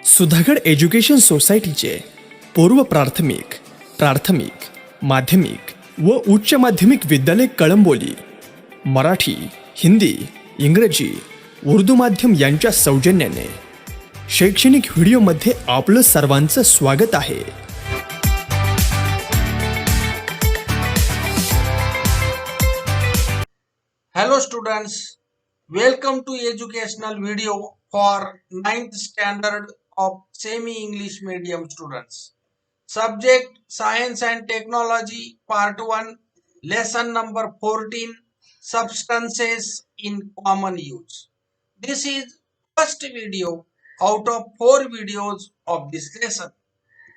Sudhagad education सोसायटीचे पूर्व प्राथमिक, प्राथमिक, माध्यमिक व उच्च माध्यमिक विद्यालय कळंबोली मराठी, हिंदी, इंग्रजी, उर्दू माध्यम यांच्या सौजन्याने शैक्षणिक व्हिडिओमध्ये आपलं सर्वांचं स्वागत आहे. Hello students, welcome to educational video for 9th standard of semi-English medium students. Subject Science and Technology Part 1, Lesson number 14, Substances in Common Use. This is first video out of 4 videos of this lesson.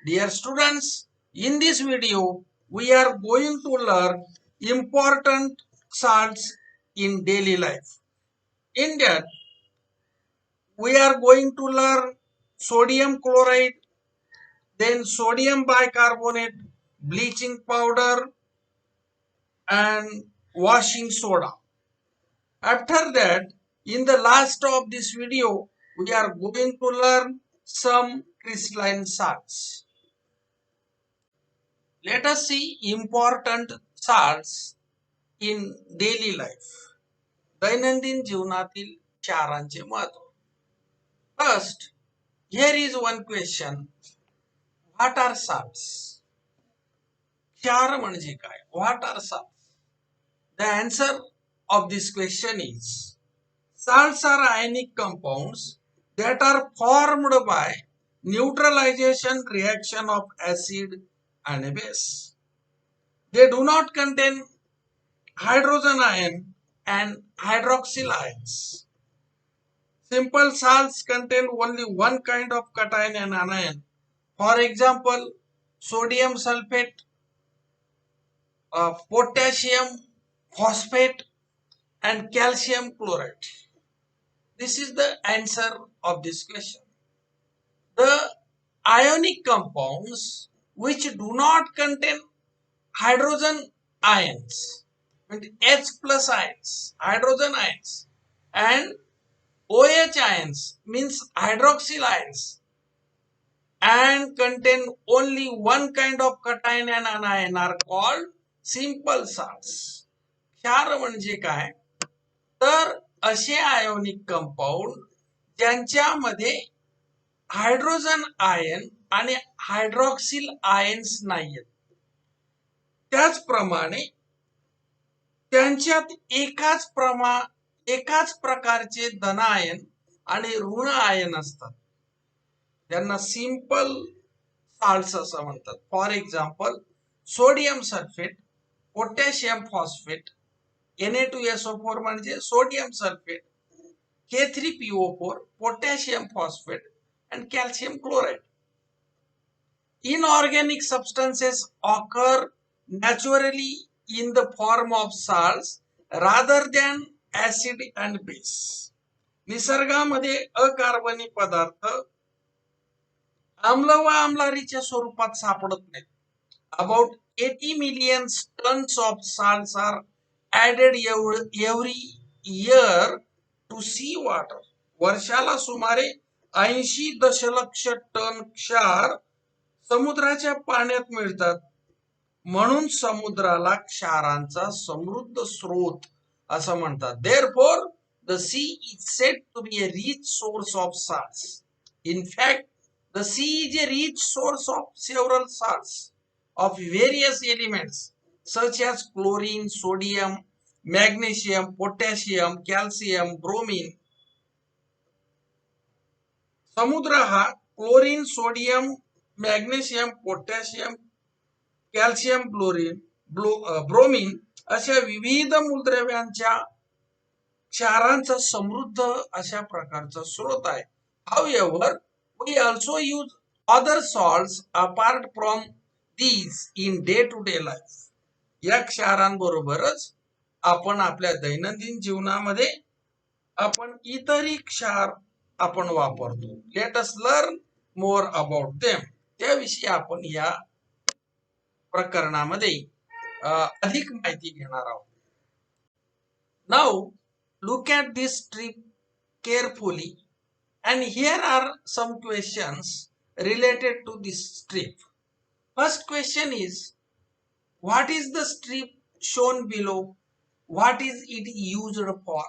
Dear students, in this video we are going to learn important salts in daily life. In that, we are going to learn sodium chloride, then sodium bicarbonate, bleaching powder, and washing soda. After that, in the last of this video, we are going to learn some crystalline salts. Let us see important salts in daily life. दैनंदिन जीवनातील क्षारांचे महत्व. First, here is one question. What are salts? क्षार म्हणजे काय? What are salts? The answer of this question is salts are ionic compounds that are formed by neutralization reaction of acid and base. They do not contain hydrogen ion and hydroxyl ions. Simple salts contain only one kind of cation and anion. For example, sodium sulfate, potassium phosphate, and calcium chloride. This is the answer of this question. The ionic compounds which do not contain hydrogen ions, H plus ions, hydrogen ions, and OH ions means hydroxyl ions, and contain only one kind of cation and anion are called simple salts. क्षार म्हणजे काय? तर असे ionic compound ज्यांच्यामध्ये hydrogen ion आणि hydroxyl ions नाहीत. त्याचप्रमाणे त्यांच्यात एकाच प्रकारचे धन आयन आणि ऋण आयन असतात. त्यांना सिंपल साल्ट्स असं म्हणतात. For example, sodium sulphate, potassium phosphate, Na2SO4 म्हणजे sodium sulphate, K3PO4, potassium phosphate, and calcium chloride. Inorganic substances occur naturally in the form of salts rather than acid and base. निसर्गामध्ये अकार्बनी पदार्थ आम्ल व आम्लारीच्या स्वरूपात सापडत नाहीत. About 80 million tons of salts are added every year to sea water. वर्षाला सुमारे 80 दशलक्ष टन क्षार समुद्राच्या पाण्यात मिळतात. म्हणून समुद्राला क्षारांचा समृद्ध स्रोत असं म्हणतात. Therefore, the sea is said to be a rich source of salts. In fact, the sea is a rich source of several salts of various elements such as chlorine, sodium, magnesium, potassium, calcium, bromine. समुद्र हा chlorine, sodium, magnesium, potassium, calcium, bromine अशा विविध मूलद्रव्यांच्या क्षारांचा समृद्ध अशा प्रकारचा स्रोत आहे. However, we also use other salts apart from these in day-to-day life. या क्षारांबरोबरच आपण आपल्या दैनंदिन जीवनामध्ये आपण इतरही क्षार आपण वापरतो. Let us learn more about them. त्याविषयी आपण या प्रकरणामध्ये अधिक माहिती घेणार आहोत. Now look at this strip carefully And here are some questions related to this strip. First question is, what is the strip shown below? What is it used for?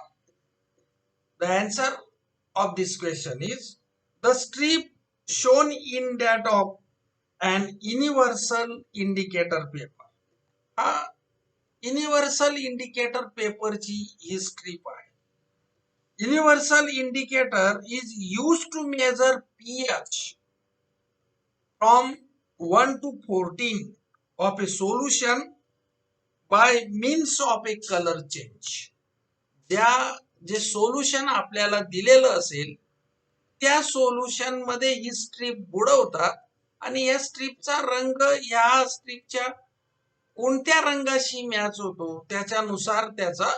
The answer of this question is the strip shown in that of an universal indicator paper. हा universal indicator पेपरची ही strip आहे. Universal indicator is use to measure pH from 1 to 14 of a solution by means of a color change. जे solution आपल्याला दिलेलं असेल त्या solution मध्ये ही स्ट्रीप बुडवतात आणि या स्ट्रीपचा रंग या स्ट्रीपच्या कोणत्या रंगाशी मॅच होतो त्याच्यानुसार त्याचा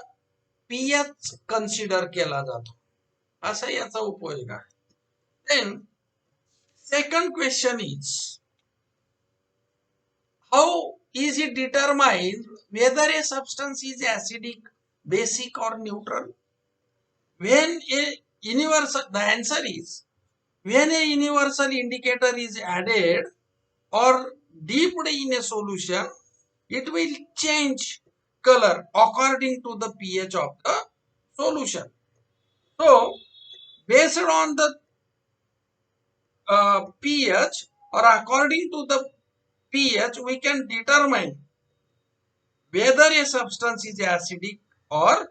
pH कन्सिडर केला जातो. असा याचा उपयोग आहे. Then second question is, how is it determined whether a substance is acidic, basic or neutral? When a universal, the answer is when a universal indicator is added or dipped in a solution, it will change color according to the pH of the solution. So based on the pH or according to the pH, we can determine whether a substance is acidic or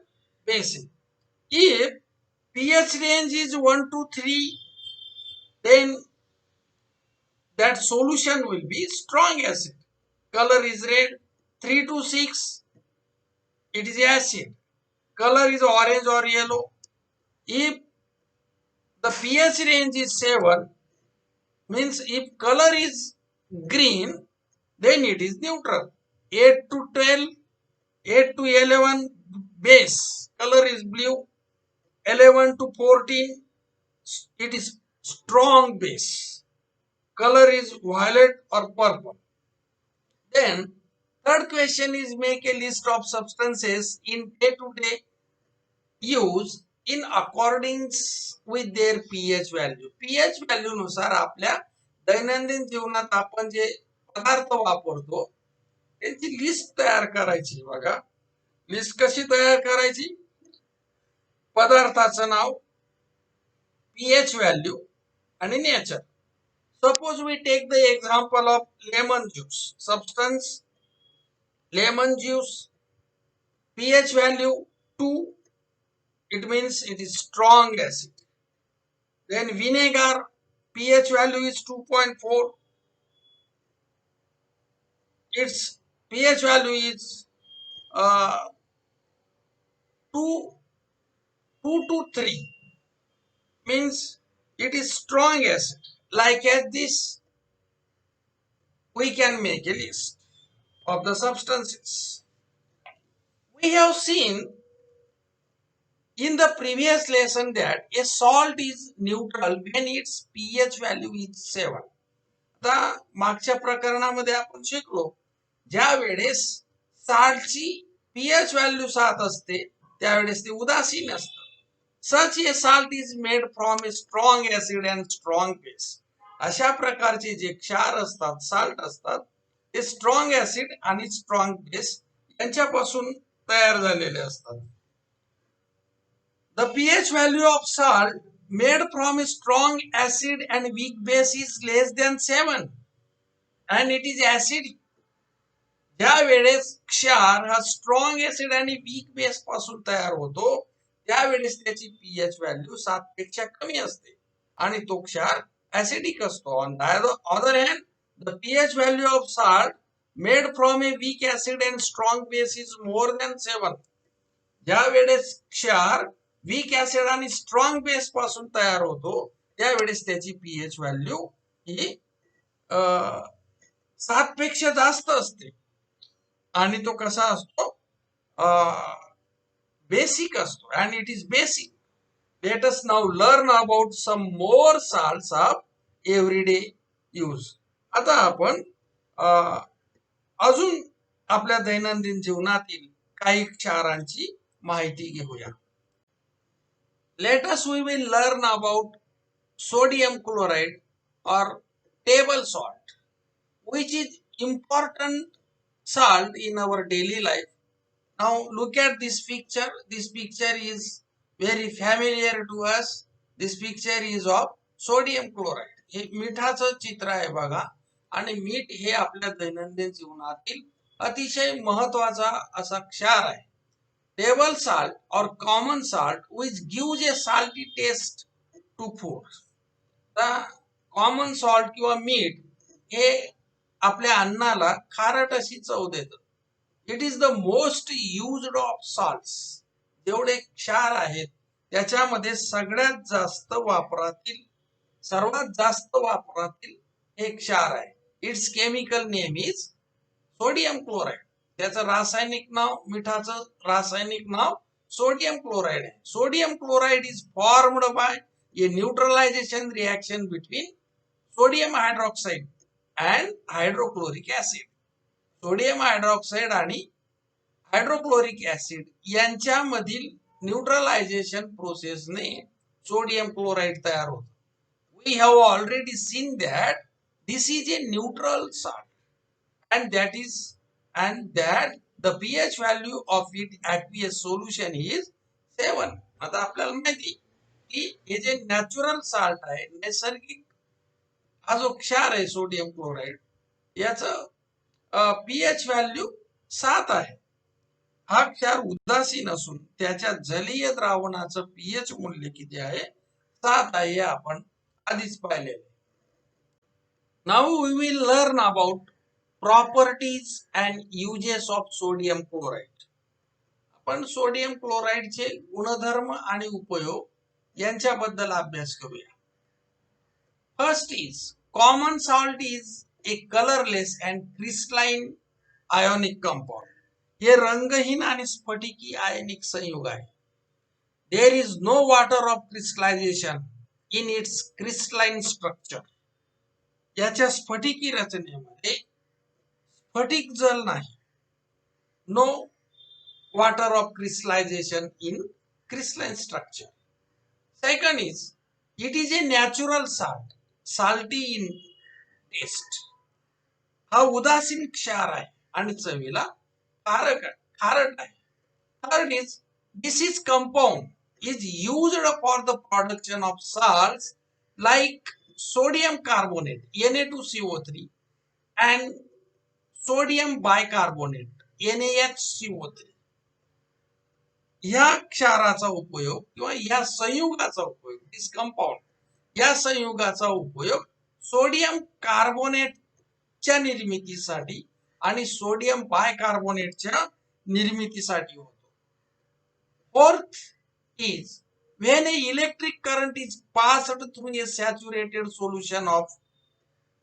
basic. If pH range is 1 to 3, then that solution will be strong acid. Color is red. 3 to 6, it is acid. Color is orange or yellow. If the pH range is 7, means if color is green, then it is neutral. 8 to 12, 8 to 11, base, color is blue. 11 to 14, it is strong base, color is violet or purple. Then third question is, make a list of substances in day-to-day use in accordance with their pH value. pH value नुसार आपल्या दैनंदिन जीवनात आपण जे पदार्थ वापरतो त्यांची list तयार करायची. बघा लिस्ट कशी तयार करायची, पदार्थाचं नाव, pH value आणि nature. Suppose we take the example of lemon juice. Substance lemon juice, pH value 2, it means it is strong acid. Then vinegar, pH value is 2.4, its pH value is 2 to 3, means it is strong acid. Like as this, we can make a list of the substances. We have seen in the previous lesson that a salt is neutral when its pH value is 7. आता मागच्या प्रकरणामध्ये आपण शिकलो, ज्या वेळेस साल्टची pH value 7 असते त्यावेळेस ते उदासीन असतं. Such a salt is made from a strong acid and strong base. अशा प्रकारचे जे क्षार असतात, साल्ट असतात, ते स्ट्रॉंग ऍसिड आणि स्ट्रॉंग बेस यांच्यापासून तयार झालेले असतात. The pH value of salt made from a strong acid and weak base is less than 7 and it is acidic. ज्या वेळेस क्षार हा स्ट्रॉंग ऍसिड आणि वीक बेस पासून तयार होतो त्यावेळेस त्याची pH व्हॅल्यू 7 पेक्षा कमी असते आणि तो क्षार ऍसिडिक असतो. On the other hand, the pH value of salt made from a weak acid and strong base is more than 7. ज्या वेळेस क्षार वीक ऍसिड आणि स्ट्रॉंग बेस पासून तयार होतो त्यावेळेस त्याची pH व्हॅल्यू ही 7 पेक्षा जास्त असते आणि तो कसा असतो, बेसिक असतो, and it is basic. Let us now learn about some more salts of everyday use. आता आपण अजून आपल्या दैनंदिन जीवनातील काही क्षारांची माहिती घेऊया. Let us we will learn about sodium chloride or table salt, which is important salt in our daily life. Now look at this picture. This picture is very familiar to us. This picture is of sodium chloride. हे मिठाचं चित्र आहे बघा. आणि मीठ हे आपल्या दैनंदिन जीवनातील अतिशय महत्वाचा असा क्षार आहे. Table salt or common salt which gives a salty taste to food. Common salt किंवा मीठ हे आपल्या अन्नाला खारट अशी चव देतं. It is the most used of salts. जेवढे क्षार आहेत त्याच्यामध्ये सर्वात जास्त वापरातील हे क्षार आहे. It's chemical name is sodium chloride. त्याचं रासायनिक नाव, मिठाचं रासायनिक नाव सोडियम क्लोराइड आहे. Sodium chloride is formed by A neutralisation reaction between sodium hydroxide and hydrochloric acid. Sodium hydroxide आणि हायड्रोक्लोरिक ऍसिड यांच्यामधील न्यूट्रलायझेशन प्रोसेसने सोडियम क्लोराइड तयार होतो. We have already seen that this is a neutral salt and that the pH value of its aqueous solution is 7. आता आपल्याला माहिती की हे जे नॅचरल साल्ट आहे, नैसर्गिक हा जो क्षार आहे सोडियम क्लोराइड, याचं पीएच व्हॅल्यू 7 आहे. हा क्षार उदासीन असून त्याच्या जलीय द्रावणाचं पीएच मूल्य किती आहे? 7 आहे. हे आपण आधीच पाहिलेले. Now we will learn about properties and uses of sodium chloride. आपण सोडियम क्लोराइडचे गुणधर्म आणि उपयोग यांच्याबद्दल अभ्यास करूया. First is common salt is a colourless and crystalline ionic compound. हे रंगहीन आणि स्फटिकी आयनिक संयुग आहे. There is no water of crystallization in its crystalline structure. याच्या स्फटिकी रचनेमध्ये स्फटिक जल नाही. No water of crystallization in crystalline structure. Second is it is A natural salt, salty in taste. हा उदासीन क्षार आहे आणि चवीला खारट आहे. Third is this is compound is used for the production of salts like sodium carbonate Na2CO3 and sodium bicarbonate NaHCO3. या क्षाराचा उपयोग किंवा या संयुगाचा उपयोग, दिस कंपाउंड, या संयुगाचा उपयोग सोडियम कार्बोनेटच्या निर्मितीसाठी आणि सोडियम बायकार्बोनेटच्या निर्मितीसाठी होतो. Fourth is when a electric current is passed through a saturated solution of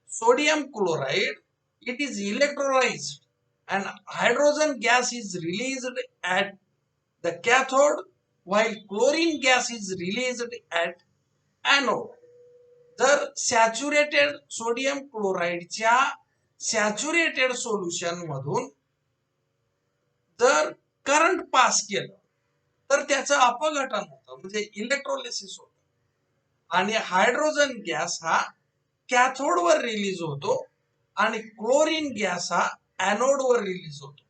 sodium chloride, it is electrolyzed and hydrogen gas is released at the cathode while chlorine gas is released at anode. जर saturated sodium क्लोराइडच्या saturated solution मधून जर current pass केलं तर त्याचं अपघटन होतं, म्हणजे electrolysis होतं. आणि हायड्रोजन गॅस हा कॅथोडवर रिलीज होतो आणि क्लोरीन गॅस हा एनोडवर रिलीज होतो.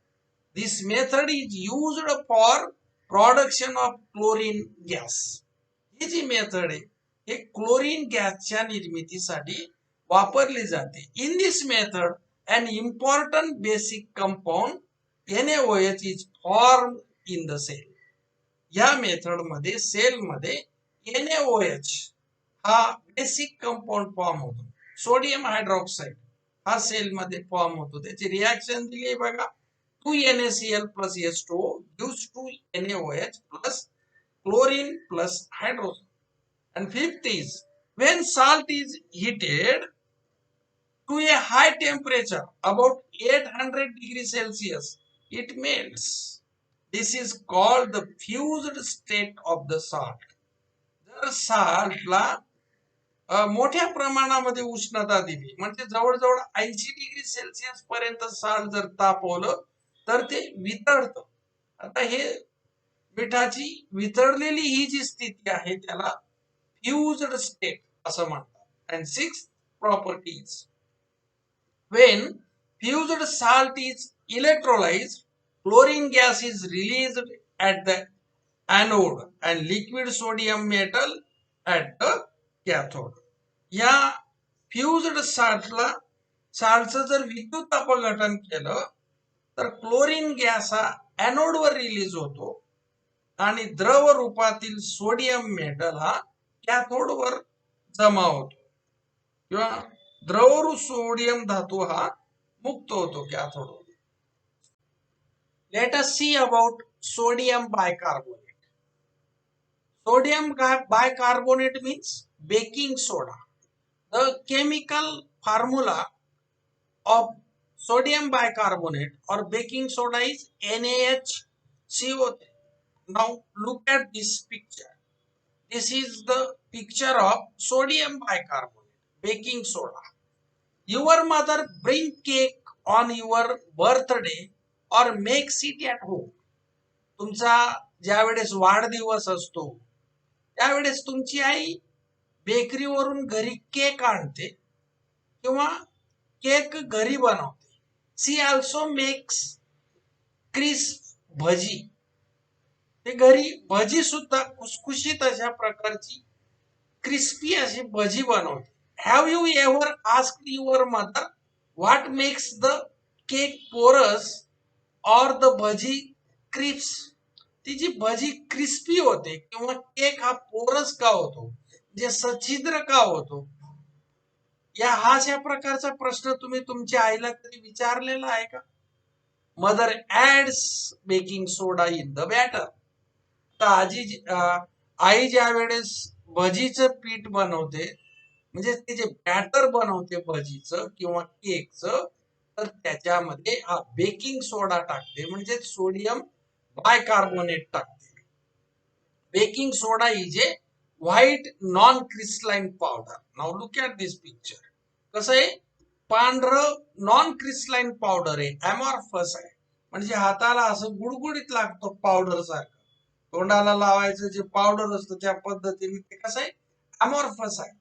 This method is used for production of chlorine gas. ही जी मेथड आहे हे क्लोरीन गॅसच्या निर्मितीसाठी वापरली जाते. In this method an important basic compound NaOH is form in the cell. या मेथड मध्ये सेल मध्ये NaOH हा बेसिक कंपाउंड फॉर्म होतो. सोडियम हायड्रॉक्साइड हा सेल मध्ये फॉर्म होतो. त्याची रिएक्शन दिली आहे बघा. 2NaCl plus H2O gives 2NaOH plus chlorine plus hydrogen. And fifth is when salt is heated to a high temperature about 800 degrees Celsius, it melts. This is called the fused state of the salt. जर साल्टला मोठ्या प्रमाणामध्ये उष्णता दिली, म्हणजे जवळजवळ 80 degree Celsius पर्यंत salt जर तापवलं तर ते वितळतं. आता हे मिठाची वितळलेली ही जी स्थिती आहे त्याला फ्युज्ड स्टेट असं म्हणतात. And six properties, when fused salt is electrolyzed, chlorine gas is released at the anode and liquid sodium metal at the cathode. या फ्युज्ड साल्टचं जर विद्युत अपघटन केलं तर क्लोरीन गॅस हा ॲनोडवर रिलीज होतो आणि द्रव रूपातील सोडियम मेटल हा कॅथोडवर जमा होतो किंवा द्रवरू सोडियम धातू हा मुक्त होतो कॅथोडवर. Let us see about sodium bicarbonate. Sodium bicarbonate means baking soda. The chemical formula of sodium bicarbonate or baking soda is NaHCO. Now look at this picture. This is the picture of sodium bicarbonate, baking soda. Your mother bring cake on your birthday or makes it at home. तुमचा ज्या वेळेस वाढदिवस असतो त्यावेळेस तुमची आई बेकरीवरून घरी cake आणते किंवा केक घरी बनवते. सी ऑल्सो मेक्स क्रिस्प भजी. ते घरी भजी सुद्धा खुसखुशीत अशा प्रकारची क्रिस्पी अशी भजी बनवते. Have you ever asked your mother what makes the cake पोरस और द भजी क्रिस्प? ती जी भजी क्रिस्पी होते किंवा केक हा पोरस का होतो, जे सच्छिद्र का होतो, या हा अशा प्रकारचा प्रश्न तुम्ही तुमच्या आईला कधी विचारलेला आहे का? Mother adds baking soda in the batter. तर आई ज्या वेळेस भजीचं पीठ बनवते म्हणजे ते जे बॅटर बनवते भजीचं किंवा केकचं, तर त्याच्यामध्ये हा बेकिंग सोडा टाकते म्हणजे सोडियम बायकार्बोनेट टाकते. Baking is a white non crystalline powder. Now look at this picture. कसं आहे, पांढरं नॉन क्रिस्टलाइन पावडर आहे, ॲमॉर्फस आहे, म्हणजे हाताला असं गुडगुडीत लागतो पावडर सारखं. तोंडाला लावायचं जे पावडर असतं त्या पद्धतीने ते कसं आहे, ॲमॉर्फस आहे,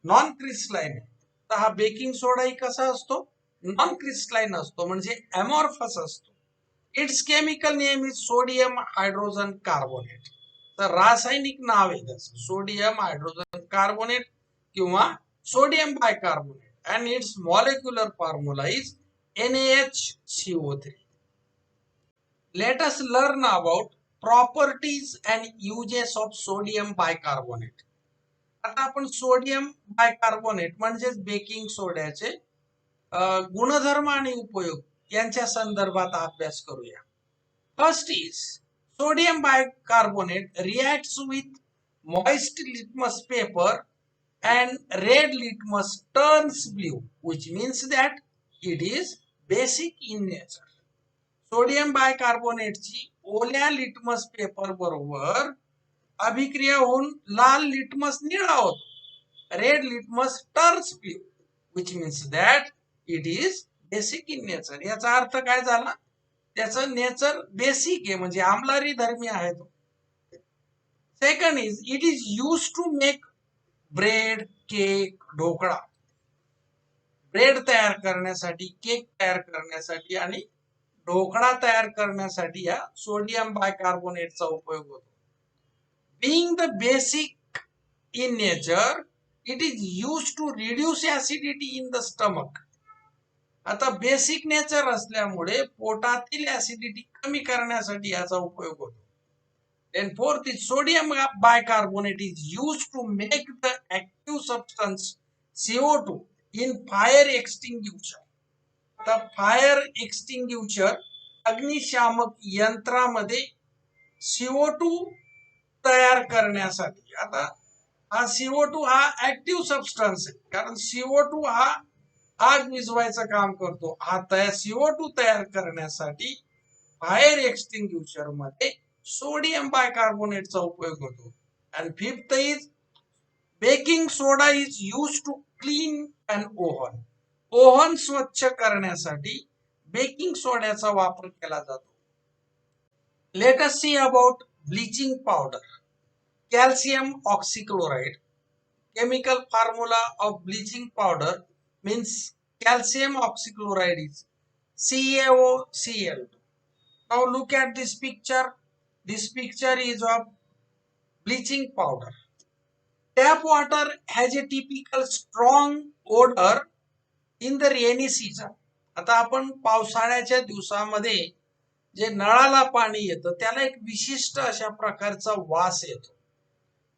नॉन क्रिस्टलाइन आहे. तर हा बेकिंग सोडाही कसा असतो, नॉन क्रिस्टलाइन असतो म्हणजे ॲमॉर्फस असतो. It's chemical name is sodium hydrogen carbonate. तर रासायनिक नाव आहे त्याचं सोडियम हायड्रोजन कार्बोनेट किंवा sodium bicarbonate. and its molecular formula is NaHCO3. Let us learn about properties and uses of sodium bicarbonate. आता आपण सोडियम बायकार्बोनेट म्हणजेच बेकिंग सोड्याचे गुणधर्म आणि उपयोग यांच्या संदर्भात अभ्यास करूया. First is sodium bicarbonate reacts with moist litmus paper and red litmus turns blue, which means that it is basic in nature. Sodium बायकार्बोनेटची ओल्या लिटमस पेपर बरोबर अभिक्रिया होऊन लाल लिटमस निळा होतो. Red litmus turns blue, which means that it is basic in nature. याचा अर्थ काय झाला, त्याचं नेचर बेसिक आहे म्हणजे आम्लारी धर्मी आहे तो. Second is it is use to make bread, cake, dhokla. Bread तयार करण्यासाठी, केक तयार करण्यासाठी आणि ढोकळा तयार करण्यासाठी या सोडियम बायकार्बोनेटचा उपयोग होतो. Being the basic in nature, it is use to reduce acidity in the stomach. आता बेसिक नेचर असल्यामुळे पोटातील ऍसिडिटी कमी करण्यासाठी याचा उपयोग होतो. And fourth is sodium bicarbonate is used to make the active substance CO2 in fire extinguisher. The fire extinguisher अग्निशामक यंत्रामध्ये CO2 तयार करण्यासाठी. आता हा CO2 हा ऍक्टिव्ह सबस्टन्स आहे कारण CO2 हा आग विझवायचं काम करतो. हा CO2 तयार करण्यासाठी फायर एक्सटिंग्युशर मध्ये सोडियम बायकार्बोनेटचा उपयोग होतो. And fifth is baking soda is use to clean and oven. Oven स्वच्छ करण्यासाठी बेकिंग सोड्याचा वापर केला जातो. Let us see about bleaching powder. Calcium oxychloride. chemical formula of bleaching powder means calcium oxychloride is CaOCl. Now look at this picture. This picture is of bleaching powder. Tap water has a typical strong odor in the rainy season. आता आपण पावसाळ्याच्या दिवसामध्ये जे नळाला पाणी येतं त्याला एक विशिष्ट अशा प्रकारचा वास येतो.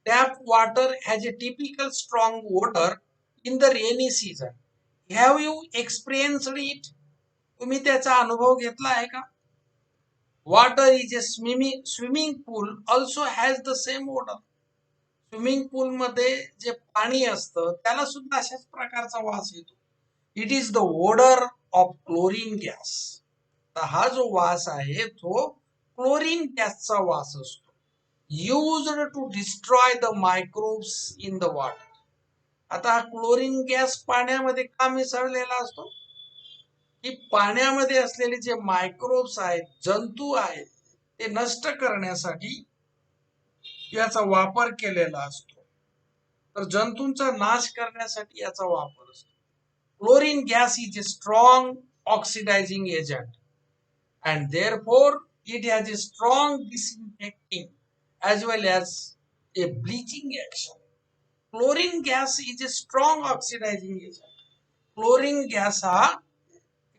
Tap water has a typical strong odor in the rainy season. Have you experienced it? तुम्ही त्याचा अनुभव घेतला आहे का? Water is a swimming pool also has the same odor. Swimming pool मध्ये जे पाणी असतं त्याला सुद्धा अशाच प्रकारचा वास येतो. It is the odour of chlorine gas. तर हा जो वास आहे तो क्लोरीन गॅसचा वास असतो. Used to destroy the microbes in the water. आता हा क्लोरीन गॅस पाण्यामध्ये का मिसळलेला असतो की पाण्यामध्ये असलेले जे मायक्रोब्स आहेत, जंतू आहेत, ते नष्ट करण्यासाठी याचा वापर केलेला असतो. तर जंतूंचा नाश करण्यासाठी याचा वापर असतो. Chlorine gas is a strong oxidizing agent and therefore it has a strong disinfecting as well as a bleaching action. Chlorine gas is a strong oxidizing agent. Chlorine gas हा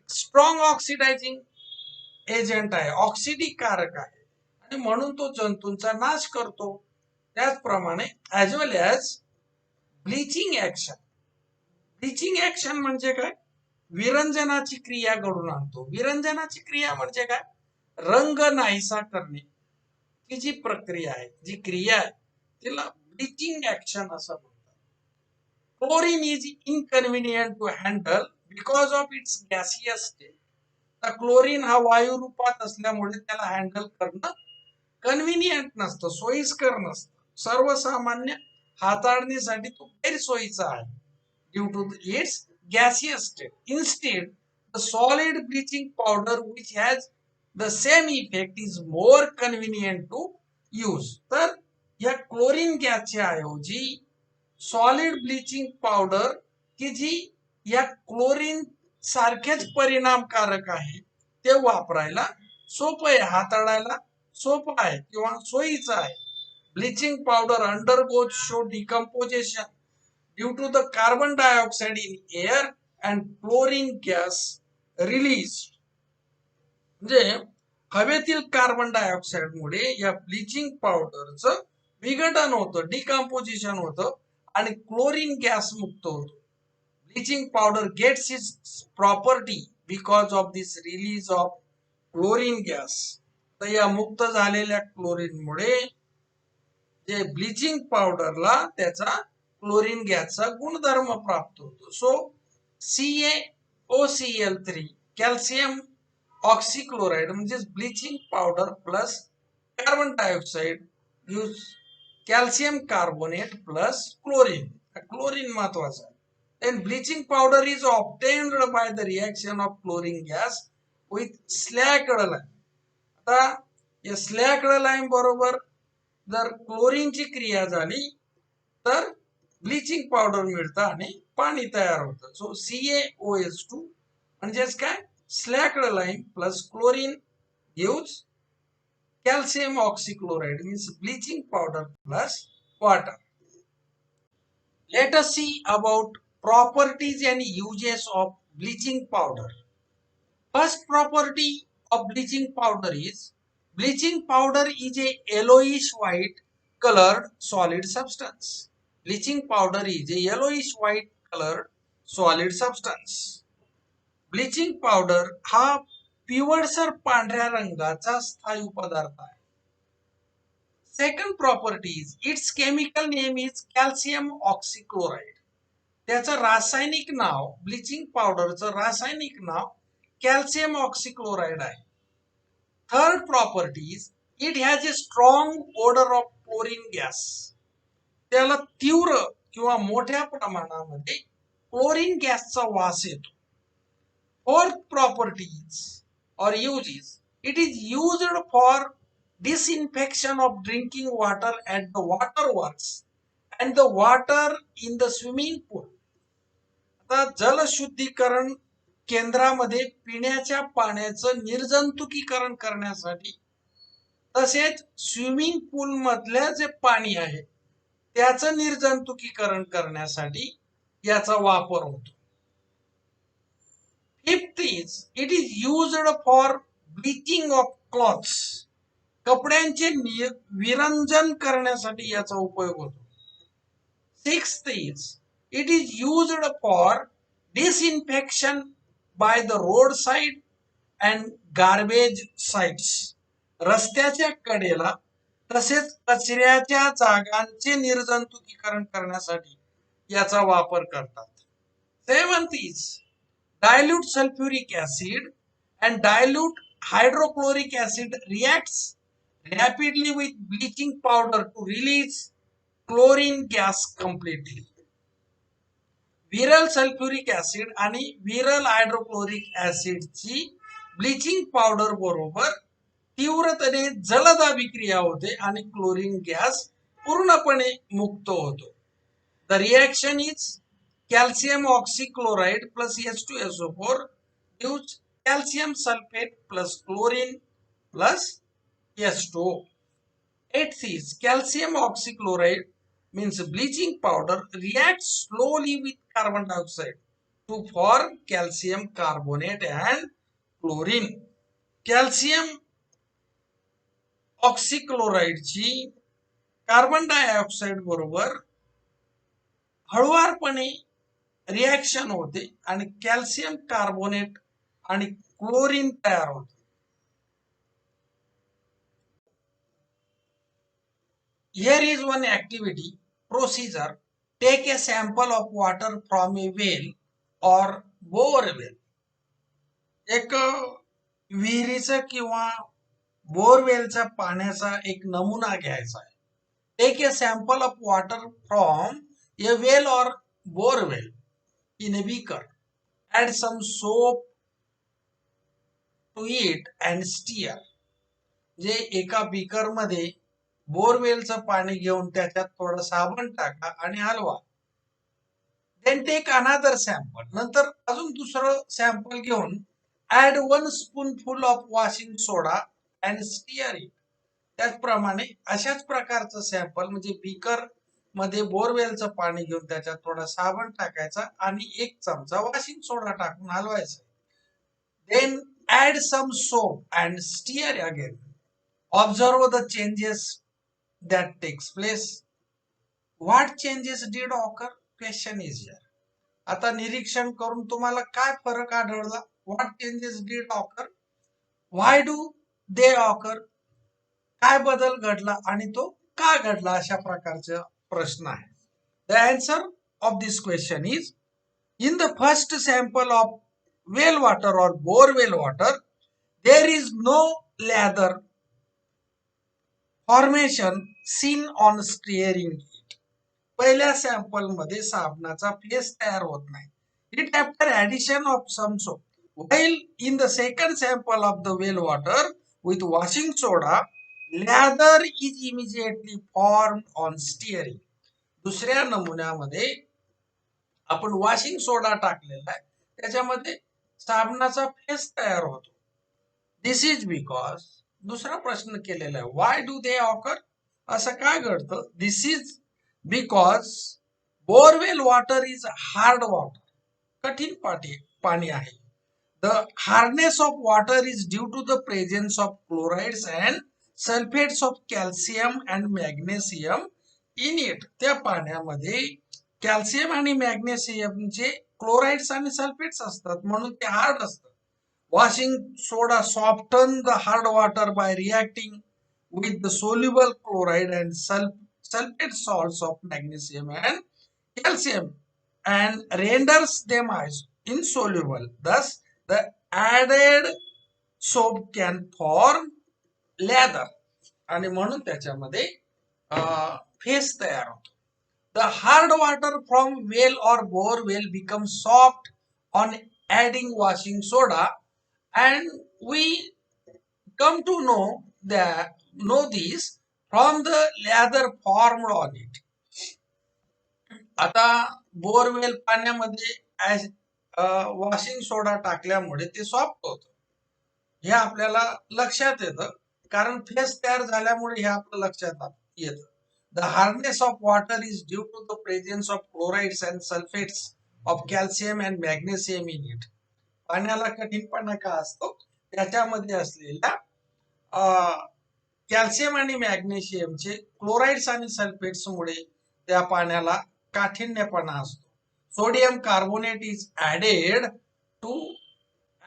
स्ट्रॉंग ऑक्सिडायझिंग एजंट आहे, ऑक्सिडीकारक आहे आणि म्हणून तो जंतूंचा नाश करतो. त्याचप्रमाणे as well as bleaching action. Bleaching action म्हणजे काय? विरंजनाची क्रिया घडून आणतो. विरंजनाची क्रिया म्हणजे काय? रंग नाहीसा करणे ही जी प्रक्रिया आहे, जी क्रिया आहे, तिला ब्लिचिंग ऍक्शन असं म्हणतात. Chlorine is inconvenient to handle because of its gaseous state. तर क्लोरीन हा वायू रूपात असल्यामुळे त्याला हँडल करणं कन्व्हिनियंट नसतं, सोयीस्कर नसतं. सर्वसामान्य हाताळणीसाठी तो गैरसोयीचा आहे. Due to its gaseous state. Instead, the solid bleaching powder which has the same effect is more convenient to use. तर या क्लोरीन गॅसच्या ऐवजी सॉलिड ब्लिचिंग पावडर की जी या क्लोरीन सारखेच परिणामकारक आहे ते वापरायला सोपं आहे, हाताळायला सोपं आहे किंवा सोयीचं आहे. Bleaching powder undergoes show decomposition due to the carbon dioxide in air and chlorine gas released. म्हणजे हवेतील कार्बन डायऑक्साइड मुळे या ब्लिचिंग पावडरचं विघटन होतं, डिकम्पोजिशन होतं आणि क्लोरीन गॅस मुक्त होतो. Bleaching powder gets its property because of this release of chlorine gas. तर या मुक्त झालेल्या क्लोरीन मुळे जे ब्लिचिंग पावडरला त्याचा क्लोरीन गॅसचा गुणधर्म प्राप्त होतो. सो CaOCl3 कॅल्शियम ऑक्सिक्लोराइड म्हणजे bleaching powder plus carbon dioxide use calcium carbonate plus chlorine. Chlorine महत्वाचा आहे. then bleaching powder is obtained by the reaction of chlorine gas with slacked lime. आता या स्लॅक्ड लाईम बरोबर जर क्लोरीनची क्रिया झाली तर ब्लिचिंग पावडर मिळतं आणि पाणी तयार होतं. सो CaOH2 म्हणजेच काय? Slaked lime plus chlorine gives calcium oxychloride means bleaching powder plus water. Let us see about properties and uses of bleaching powder. First property of bleaching powder is a yellowish white colored solid substance. Bleaching powder is a yellowish white colored solid substance. Bleaching powder हा पिवळसर पांढऱ्या रंगाचा स्थायू पदार्थ आहे. Second property is its chemical name is calcium oxychloride. त्याचं रासायनिक नाव, ब्लिचिंग पावडरचं रासायनिक नाव कॅल्शियम ऑक्सिक्लोराइड आहे. Third property is it has a strong odour of chlorine gas. त्याला तीव्र किंवा मोठ्या प्रमाणामध्ये क्लोरीन गॅसचा वास येतो. फोर्थ प्रॉपर्टीज और uses it is used for disinfection of drinking water at the water works and the water in the swimming pool. आता जलशुद्धीकरण केंद्रामध्ये पिण्याच्या पाण्याचं निर्जंतुकीकरण करण्यासाठी तसेच स्विमिंग पूल मधल्या जे पाणी आहे त्याचं निर्जंतुकीकरण करण्यासाठी याचा वापर होतो. Fifth is it is used for bleaching of clothes. कपड्यांचे विरंजन करण्यासाठी याचा उपयोग होतो. Sixth is it is used for disinfection by the road side and garbage sites. रस्त्याच्या कडेला तसेच कचऱ्याच्या जागांचे निर्जंतुकीकरण करण्यासाठी याचा वापर करतात. Seventh is dilute sulfuric acid and dilute hydrochloric acid reacts rapidly with bleaching powder to release chlorine gas completely. विरल सल्फ्युरिक ऍसिड आणि विरल हायड्रोक्लोरिक ऍसिड ची ब्लिचिंग पावडर बरोबर तीव्रतेने जलद अभिक्रिया होते आणि क्लोरीन गॅस पूर्णपणे मुक्त होतो. The reaction is calcium oxychloride plus H2SO4 gives calcium sulfate plus chlorine plus H2O. Eighth is calcium oxychloride means bleaching powder reacts slowly with carbon dioxide to form calcium carbonate and chlorine. Calcium oxychloride ची carbon dioxide बरोबर हळुवारपणे reaction होते आणि calcium carbonate आणि chlorine तयार होते. Here is one activity procedure. Take a sample of water from a well or borewell. एक विहिरीचा किंवा बोरवेलचा पाण्याचा एक नमुना घ्यायचा आहे. Take a sample of water from a well or borewell in a beaker. Add some soap to it and stir. जे एका बीकर मध्ये बोरवेलचं पाणी घेऊन त्याच्यात थोडं साबण टाका आणि हलवा. Then take another sample. नंतर अजून दुसरं सॅम्पल घेऊन add 1 spoonful of washing soda and stir it. त्याचप्रमाणे अशाच प्रकारचं सॅम्पल म्हणजे बीकर मध्ये बोरवेलचं पाणी घेऊन त्याच्यात थोडा साबण टाकायचा आणि 1 चमचा वॉशिंग सोडा टाकून हलवायचं. Then add some soap and stir again. Observe the changes that takes place. What changes did occur? Question is here. आता निरीक्षण करून तुम्हाला काय फरक आढळला? What changes did occur? Why do they occur? काय बदल घडला आणि तो का घडला अशा प्रकारचा प्रश्न आहे. The answer of this question is in the first sample of well water or borewell water there is no lather formation seen on stirring it. पहिल्या सॅम्पल मध्ये साबणाचा फेस तयार होत नाही. It after addition of some soap. While in the second sample of the well water with washing soda lather is immediately form on stirring. दुसऱ्या नमुन्यामध्ये आपण वॉशिंग सोडा टाकलेला आहे त्याच्यामध्ये साबणाचा फेस तयार होतो. दिस इज बिकॉज दुसरा प्रश्न केलेला आहे व्हाय डू दे ऑकर. असं काय घडतं? This is because borewell water is hard water. कठीण पाणी आहे. The hardness of water is due to the presence of chlorides and sulphates of calcium and magnesium in it. त्या पाण्यामध्ये कॅल्शियम आणि मॅग्नेशियमचे chlorides आणि सल्फेट्स असतात म्हणून ते हार्ड असतं. Washing soda soften the hard water by reacting with the soluble chloride and sulfate salts of magnesium and calcium and renders them insoluble. Thus, the added soap can form lather आणि म्हणून त्याच्यामध्ये face तयार होतो. The hard water from well or bore well becomes soft on adding washing soda. And we come to know this from the lather formed on it. आता borewell पाण्यामध्ये washing सोडा टाकल्यामुळे ते soft होतं. हे आपल्याला लक्षात येतं, कारण फेस तयार झाल्यामुळे हे आपलं लक्षात येतं. The hardness of water is due to the presence of chlorides and sulphates of calcium and magnesium in it. पाण्याला कठीणपणा का असतो? त्याच्यामध्ये असलेल्या कॅल्शियम आणि मॅग्नेशियमचे क्लोराइड्स आणि सल्फेट्स मुळे त्या पाण्याला काठिण्यपणा असतो. Sodium carbonate is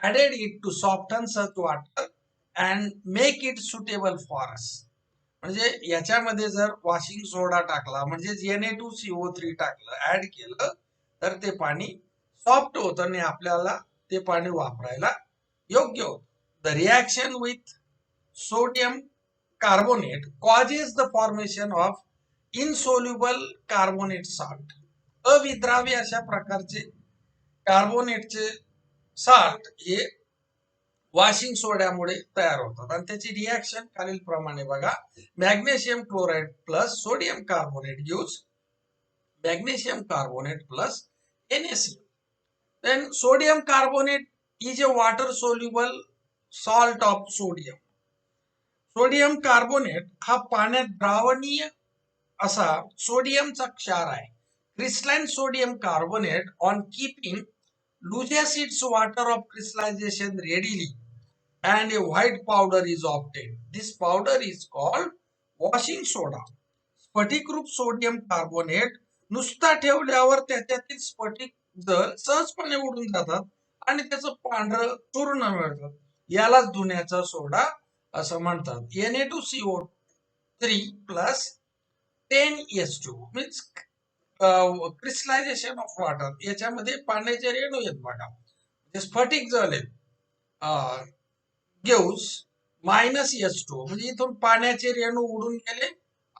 added it to soften such water and make it suitable for us. म्हणजे याच्यामध्ये जर वॉशिंग सोडा टाकला म्हणजे Na2CO3 टाकलं, ऍड केलं, तर ते पाणी सॉफ्ट होतं आणि आपल्याला ते पाणी वापरायला योग्य होतं. The reaction with sodium carbonate causes the formation of insoluble carbonate salt. अविद्राव्य अशा प्रकारचे कार्बोनेटचे साल्ट हे वॉशिंग सोड्यामुळे तयार होतात आणि त्याची रिॲक्शन खालील प्रमाणे बघा. Magnesium chloride plus sodium carbonate gives magnesium carbonate plus NaCl. then sodium carbonate is a water soluble salt of sodium. Sodium carbonate हा पाण्यात द्रावणीय असा सोडियमचा क्षार आहे. Crystalline sodium carbonate on keeping loses its water of crystallization readily and a white powder is obtained. This powder is called washing soda. स्फटिकरूप sodium carbonate नुसता ठेवल्यावर त्याच्यातील स्फटिक जल सहजपणे उडून जातात आणि त्याचं पांढरं चूर्ण मिळतं. यालाच धुण्याचा सोडा असं म्हणतात. Na2CO3 plus 10H2 means crystallization of water. याच्यामध्ये पाण्याचे रेणू आहेत बघा, म्हणजे स्फटिक जल आहेत. गिव्स -H2 म्हणजे इथून पाण्याचे रेणू उडून गेले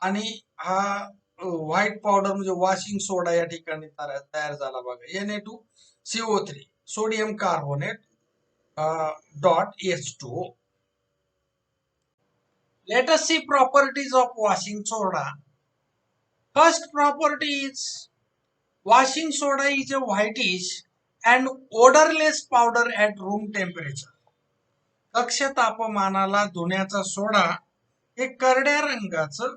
आणि हा व्हाईट पावडर म्हणजे वॉशिंग सोडा या ठिकाणी तयार झाला बघा. Na2CO3 sodium carbonate .H2O. Let us see properties of washing soda. First property is washing soda is a whitish and odorless powder at room temperature. कक्ष तापमानाला धुण्याचा सोडा हे करड्या रंगाचं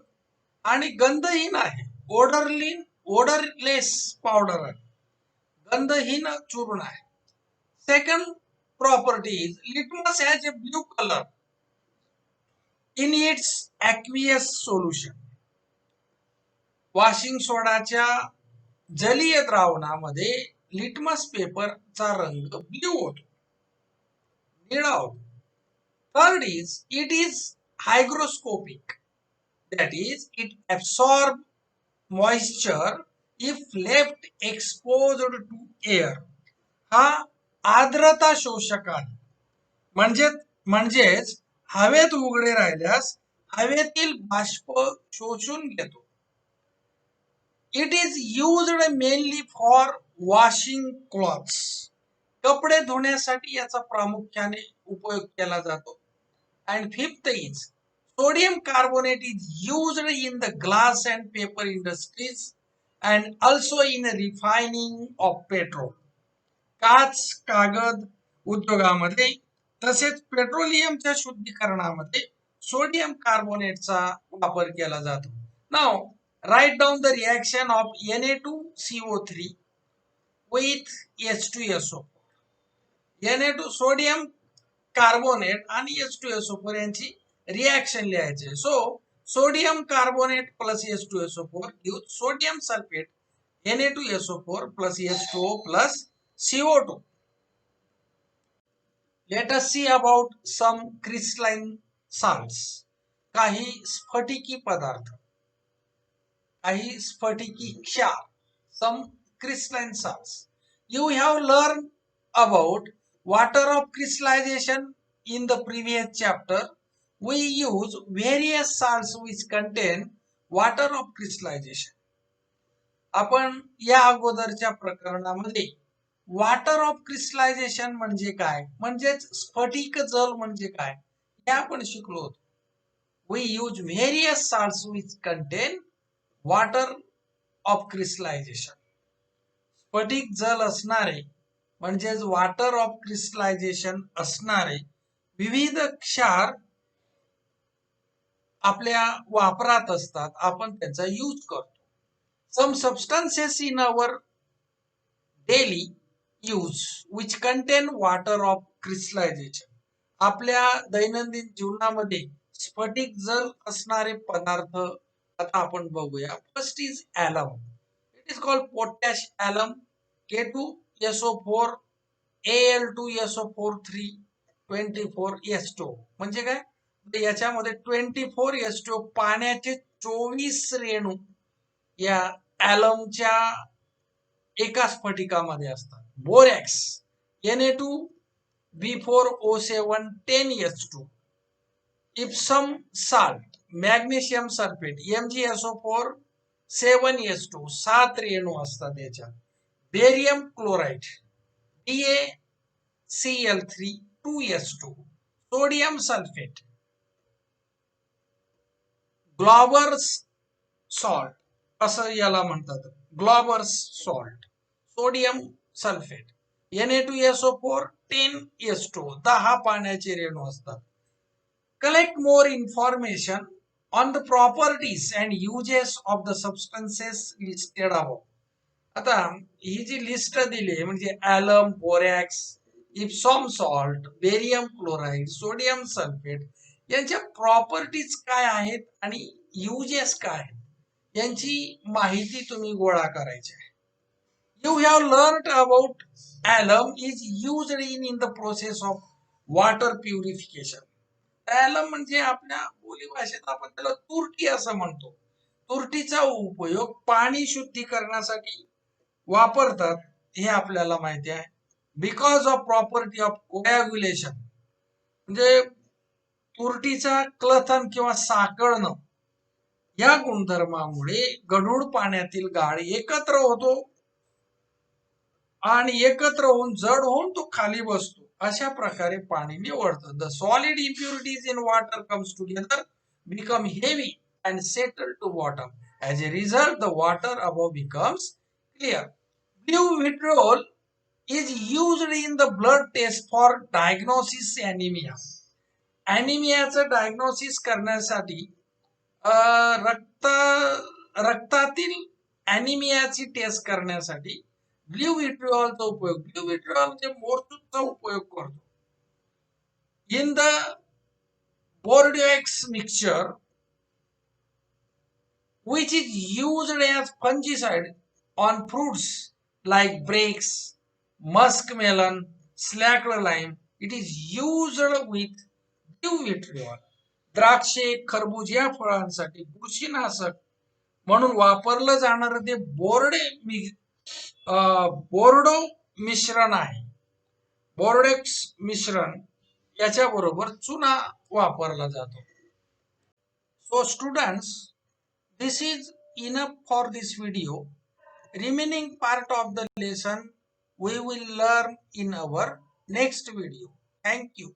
आणि गंधहीन आहे. ओडरलेस पावडर आहे, गंधहीन चूर्ण आहे. Second property is litmus has a blue colour in its aqueous solution. Washing सोडाच्या जलीय द्रावणामध्ये लिटमस पेपरचा रंग ब्ल्यू होतो, निळा होतो. Third is it is hygroscopic, that is it absorb moisture if left exposed to air. हा आर्द्रता शोषक आहे, म्हणजेच हवेत उघडे राहिल्यास हवेतील बाष्प शोषून घेतो. It is used mainly for washing clothes. कपडे धुण्यासाठी याचा प्रामुख्याने उपयोग केला जातो. And fifth is sodium carbonate is used in the glass and paper industries and also in refining of petrol. काच कागद उद्योगामध्ये तसेच पेट्रोलियमच्या शुद्धीकरणामध्ये सोडियम कार्बोनेटचा वापर केला जातो. Now write down the reaction of Na2CO3 with H2SO4. Na2 sodium carbonate आणि H2SO4 यांची reaction लिहायचे. So sodium carbonate plus H2SO4 gives sodium sulphate Na2SO4 plus H2O plus CO2. Let us see about some crystalline salts. काही स्फटिकी पदार्थ, काही स्फटिकी क्षार, some crystalline salts. You have learned about water of crystallization in the previous chapter. We use various salts which contain water of crystallization. आपण या अगोदरच्या प्रकरणामध्ये water of crystallisation म्हणजे काय, म्हणजेच स्फटिक जल म्हणजे काय हे आपण शिकलो होतो. We use various salts which contain water of crystallization. स्फटिक जल असणारे म्हणजेच वॉटर ऑफ क्रिस्टलायझेशन असणारे विविध क्षार आपल्या वापरात असतात, आपण त्यांचा यूज करतो. Some substances in our daily use which contain water of crystallisation. आपल्या दैनंदिन जीवनामध्ये स्फटिक जल असणारे पदार्थ आता आपण बघूया. First is ॲलम. It is called potash ॲलम, K2SO4 Al2SO4 3 24H2O. म्हणजे काय, तर याच्यामध्ये 24H2O पाण्याचे 24 रेणू या ॲलमच्या एका स्फटिकामध्ये असतात. Borax Na2B4O7 10H2. Epsom salt, magnesium sulphate MgSO4 7H2, 7 रेणू असतात याच्यात. Barium chloride BaCl3 2H2. Sodium sulphate, Glauber's salt असं याला म्हणतात, ग्लॉबर्स salt. Sodium sulphate Na2SO4 10H2, 10 पाण्याचे रेणू असतात. Collect more information on the properties and uses of the substances listed above. आता ही जी list दिली म्हणजे ॲलम, borax, Epsom salt, barium chloride, sodium sulphate यांच्या properties काय आहेत आणि युजेस काय आहेत यांची माहिती तुम्ही गोळा करायची आहे. You have learned about alum is used in the process of water purification. ॲलम म्हणजे आपल्या बोलीभाषेत आपण त्याला तुरटी असं म्हणतो. तुरटीचा उपयोग पाणी शुद्धीकरणासाठी वापरतात हे आपल्याला माहिती आहे. Because of property of coagulation म्हणजे तुरटीचा क्लथन किंवा साकळणं या गुणधर्मामुळे गढूळ पाण्यातील गाळ एकत्र होतो आणि एकत्र होऊन जड होऊन तो खाली बसतो. अशा प्रकारे पाणी निवळतं. The solid impurities in water comes together, become heavy and settle to bottom. As a result the water above becomes clear. Blue vitriol is used in the blood test for diagnosis anemia. ॲनिमियाचं diagnosis करण्यासाठी रक्तातील ॲनिमियाची taste करण्यासाठी blue विट्रिओलचा उपयोग, blue विट्रिओल म्हणजे मोरचूतचा उपयोग करतो. In the Bordeaux mixture which is used as fungicide on fruits like grapes, muskmelon, slacked lime. It is used with blue vitriol. द्राक्षे, खरबूज या फळांसाठी बुरशीनाशक म्हणून वापरलं जाणारं ते बोर्डो मिश्रण आहे. बोर्डेक्स मिश्रण याच्या बरोबर चुना वापरला जातो. So students, this is enough for this video. Remaining part of the lesson we will learn in our next video. Thank you.